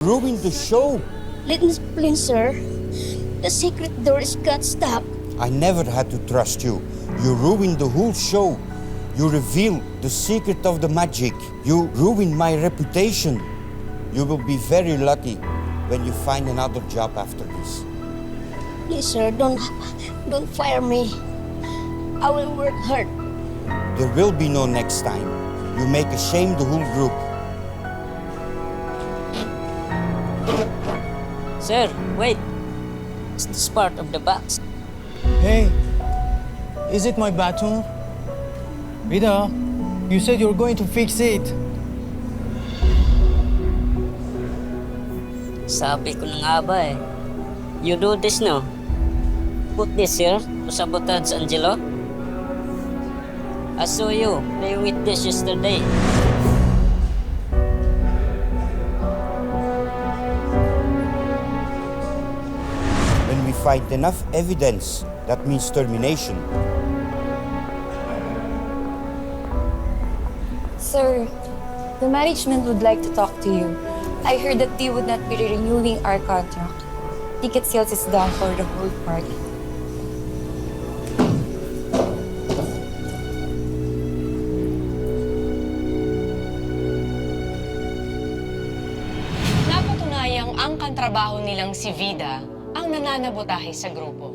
Ruined the show. Please, sir. The secret door is got stuck. I never had to trust you. You ruined the whole show. You revealed the secret of the magic. You ruined my reputation. You will be very lucky when you find another job after this. Please, sir, don't fire me. I will work hard. There will be no next time. You make ashamed the whole group. Sir, wait. Is this part of the box? Hey, is it my baton? Vida, you said you're going to fix it. Sabi ko na nga ba eh. You do this no? Put this here to sabotage Angelo? I saw you playing with this yesterday. When we find enough evidence, that means termination. Sir, the management would like to talk to you. I heard that they would not be renewing our contract. Ticket sales is down for the whole party. Napatunayang ang kantrabaho nilang si Vida ang nananabotahe sa grupo.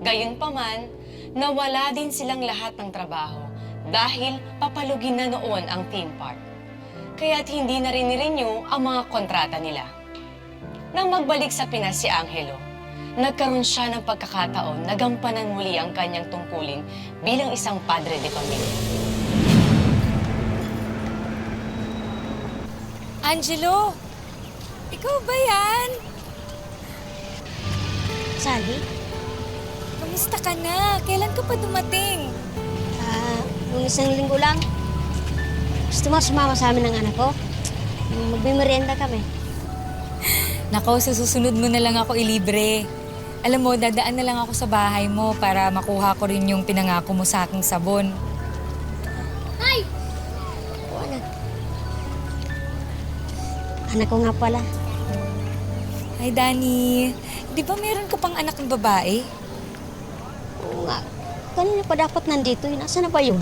Gayunpaman, nawala din silang lahat ng trabaho dahil papalugin na noon ang theme park. Kaya't hindi na rin ni-renew ang mga kontrata nila. Nang magbalik sa Pinas si Angelo, nagkaroon siya ng pagkakataon na gampanan muli ang kanyang tungkulin bilang isang padre de pamilya. Angelo! Ikaw ba yan? Sally? Kamusta ka na? Kailan ka pa dumating? Nung isang linggo lang. Gusto mo sumama sa amin ng anak ko? Magmimerienda kami. Nako, sa susunod mo na lang ako ilibre. Alam mo, dadaan na lang ako sa bahay mo para makuha ko rin yung pinangako mo sa aking sabon. Ay! O, anak. Anak ko nga pala. Hi, Danny. Di ba meron ka pang anak ng babae? Oo nga. Kanina pa dapat nandito. Nasaan na ba yun?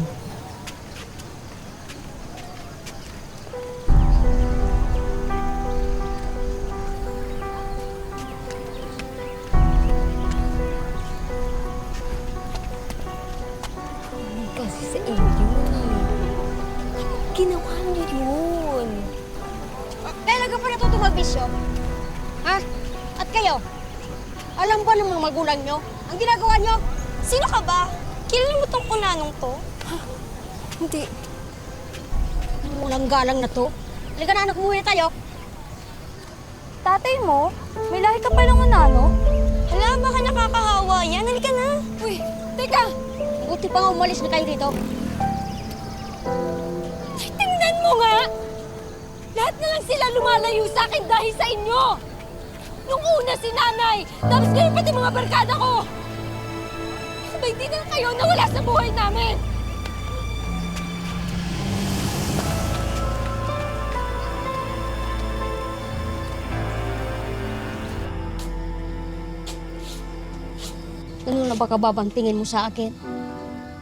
Kasi sa inyo. Ginawa niyo yun. Kailan ka pa natutong magbisyo? Ha? At kayo? Alam ba ng mga magulang nyo? Ang ginagawa nyo? Sino ka ba? Kilala mo tong kunanong to? Hindi. Walang galang na to. Halika na anak, umuwi tayo. Tatay mo? May lahi ka palang unano? Hala, baka nakakahawa yan. Halika na. Uy, teka! Buti pa nga umalis na kayo dito. Ay, tingnan mo nga! Lahat na lang sila lumalayo sa akin dahil sa inyo! Nung una si nanay, tapos ngayon pati mga barkada ko! Sabay din na kayo nawala sa buhay namin! Ano na ba kababantingin mo sa akin?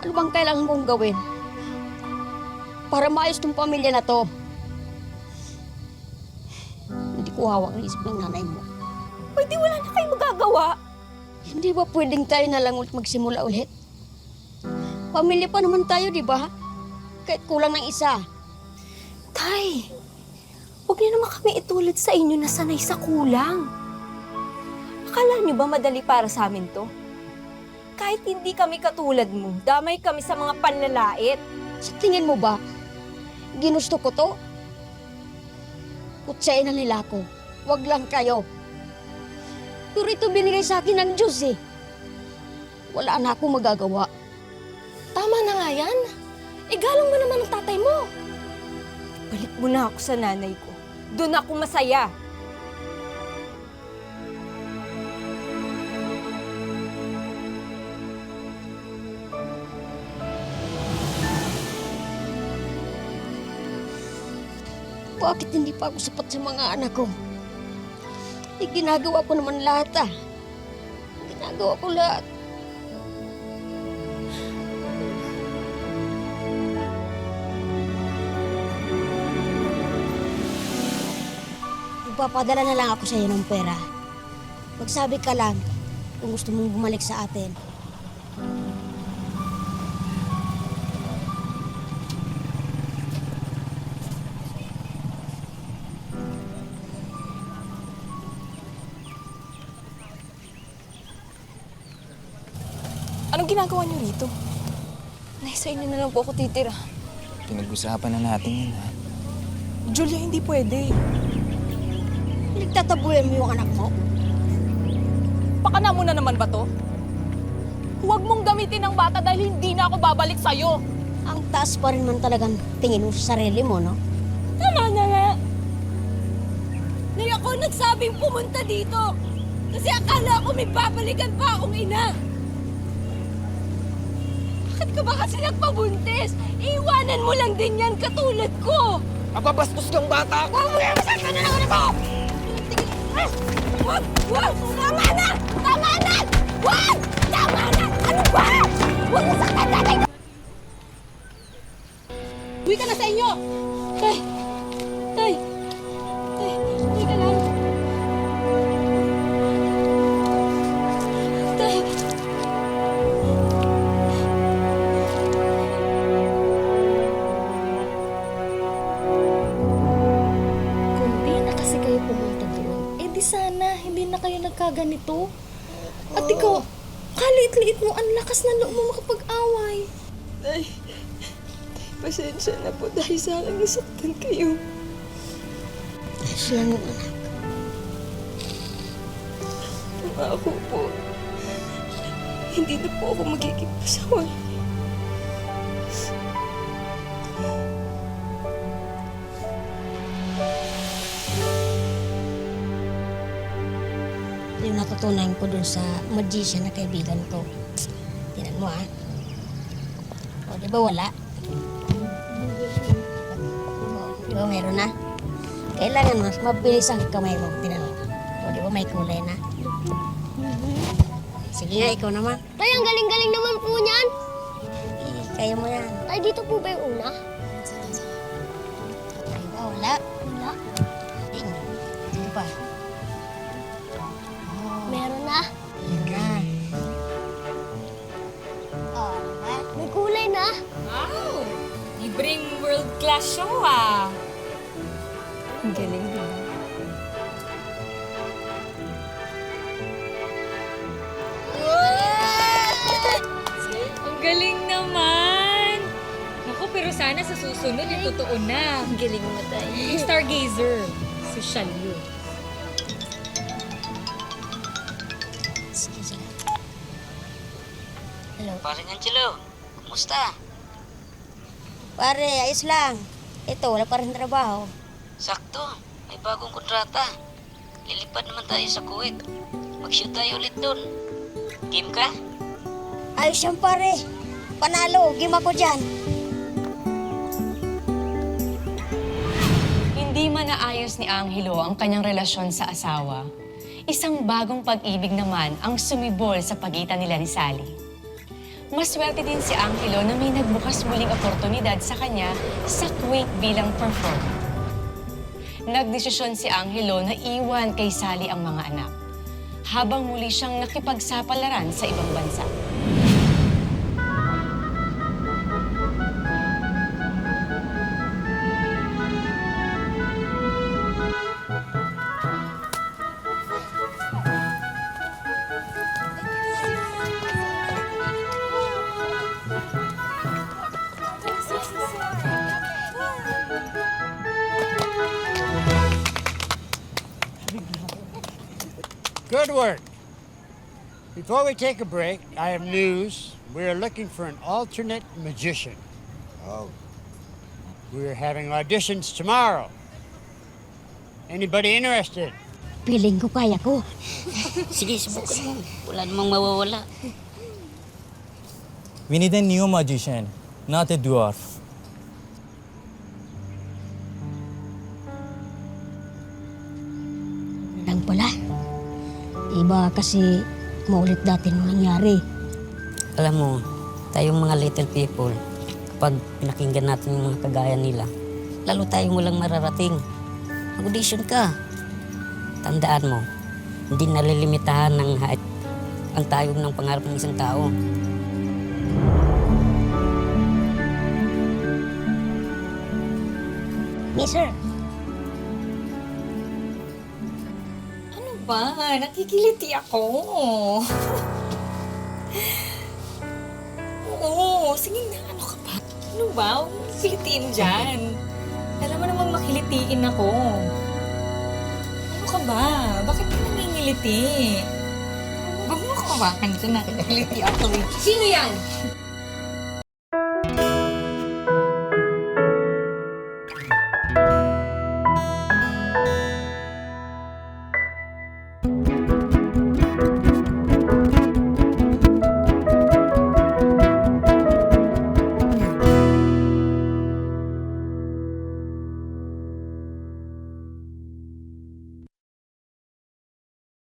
Ano bang kailangan kong gawin? Para maayos tong pamilya na to. Hindi ko hawak ang isip ng nanay mo. Pwede wala na kayo magagawa! Hindi ba pwedeng tayo na lang ulit magsimula ulit? Pamilya pa naman tayo, di ba? Kahit kulang ng isa. Tay, huwag niyo naman kami itulad sa inyo na sanay sa kulang. Akala niyo ba madali para sa amin to? Kahit hindi kami katulad mo, damay kami sa mga panlalait. Sa tingin mo ba, ginusto ko to? Kutsain na nila ako. Wag lang kayo. Pero ito binigay sa akin ng Diyos eh. Wala na akong magagawa. Tama na nga yan. Igalang mo naman ang tatay mo. Balik mo na ako sa nanay ko. Doon ako masaya. Bakit hindi pa ako sapat sa mga anak ko? ginagawa ko naman lahat ah. Ginagawa ko lahat. Magpapadala na lang ako sa iyo ng pera. Magsabi ka lang kung gusto mong bumalik sa atin. Anong ginagawa niyo rito? Sa inyo na lang po ako titira. Pinag-usapan na natin yan, ha? Julia, hindi pwede. Nagtatabuyan mo yung anak mo? Pakana mo na naman ba to? Huwag mong gamitin ang bata dahil hindi na ako babalik sa'yo. Ang taas pa rin man talagang tingin mo sa sarili mo, no? Tama na nga. Nay, ako nagsabing pumunta dito. Kasi akala ko may babalikan pa akong ina. Bakit ka ba kasi nagpabuntis? Iwanan mo lang din yan katulad ko. Mapabastos kang bata! Huwag mo na masaktan na lang ako! Wag! Wag! Tama na! Tama na! Wag! Tama na! Ano ba? Huwag mo saktan natin! Uwi ka na sa inyo! Tay! Tay! Tay! Uwi ka lang! Tay! Kung di na kasi kayo pumunta doon, eh di sana hindi na kayo nagkaganito. At ikaw, kaliit-liit mo, ang lakas na loob mo makapag-away. Tay! Pasensya na po dahil sa akin nasaktan kayo. Siya ng anak. Pangako po, hindi na po ako magiging pasaway. Yung natutunan ko dun sa magician na kaibigan ko. Tinan mo ah. O, di ba wala? Di ba meron na? Kailangan mas mabilis ang kamay mo. Tinan mo. O, di ba may kulay na? Sige nga, ikaw naman. Tay, ang galing-galing naman po niyan. Kaya mo yan. Tay, dito po ba yung una? Di ba wala? Wala. Di ba? Meron na. Yan na. O, di ba? May kulay na. Wow! Libreng world-class show, ah! Ang galing din. Ang galing naman! Naku, pero sana sa susunod, yung totoo na. Ang galing mo tayo. Yung stargazer. Social yun. Sige, sige. Hello. Paring Angelo, kumusta? Pare, ayos lang. Ito, wala pa rin trabaho. Sakto, may bagong kontrata. Lilipad naman tayo sa Kuwait. Mag-shoot tayo ulit doon. Game ka? Ayos yan, pare. Panalo, game ako dyan. Hindi man naayos ni Angelo ang kanyang relasyon sa asawa, isang bagong pag-ibig naman ang sumibol sa pagitan nila ni Sally. Maswerte din si Angelo na may nagbukas muling oportunidad sa kanya sa Kuwait bilang performer. Nagdesisyon si Angelo na iwan kay Sally ang mga anak, habang muli siyang nakipagsapalaran sa ibang bansa. Good work. Before we take a break, I have news. We're looking for an alternate magician. Oh, We're having auditions tomorrow. Anybody interested? Piling ko kaya ko. Sige, subukan mo. Wala namang mawawala. We need a new magician, not a dwarf. Lang pala. Iba kasi maulit dati nung nangyari. Alam mo, tayong mga little people, kapag pinakinggan natin yung mga kagaya nila, lalo tayong walang mararating. Mag-audition ka. Tandaan mo, hindi nalilimitahan ng height ang tayong ng pangarap ng isang tao. Mister, Ano ba? Nakikiliti ako. Oo, sige na. Ano ka ba? Ano ba? Huwag mo kilitiin dyan. Alam mo namang makilitiin ako. Ano ka ba? Bakit ka nangingiliti? Huwag mo kawakan dyan. Nakikiliti ako eh. Sino yan?